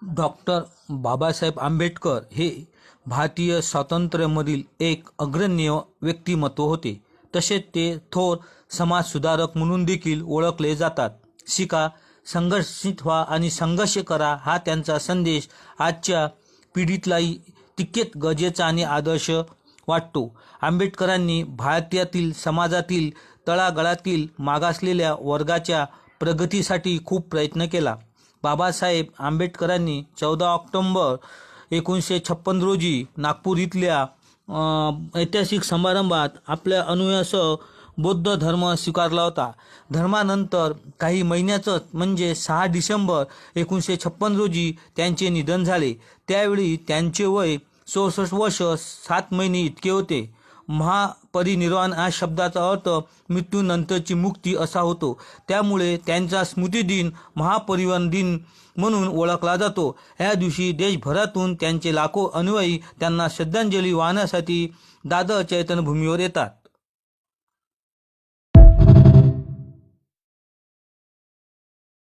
Doctor Babasaheb Ambedkar हे भारतीय स्वातंत्र्यामधील एक अग्रण्य व्यक्तिमत्व होते. तसेच ते थोर समाजसुधारक म्हणून देखील ओळखले जातात. शिका, संघर्षित व्हा आणि संघर्ष करा हा त्यांचा संदेश आजच्या पिढीतलाही तितकेच गरजेचा आणि आदर्श वाटतो. आंबेडकरांनी भारतातील समाजातील तळागाळातील मागासलेल्या वर्गाच्या प्रगतीसाठी खूप प्रयत्न केला. बाबासाहेब आंबेडकरांनी 14 ऑक्टोबर 1956 रोजी नागपूर इथल्या ऐतिहासिक समारंभात आपल्या अनुयायासह बौद्ध धर्म स्वीकारला होता. धर्मानंतर काही महिन्यातच म्हणजे 6 डिसेंबर 1956 रोजी त्यांचे निधन झाले. त्यावेळी त्यांचे वय 64 वर्ष 7 महिने इतके होते. महापरिनिर्वाण या शब्दाचा अर्थ मृत्यूनंतरची मुक्ती असा होतो. त्यामुळे त्यांचा स्मृतिदिन महापरिनिर्वाण दिन म्हणून ओळखला जातो. या दिवशी देशभरातून त्यांचे लाखो अनुयायी त्यांना श्रद्धांजली वाहण्यासाठी दादर चैतन्यभूमीवर येतात.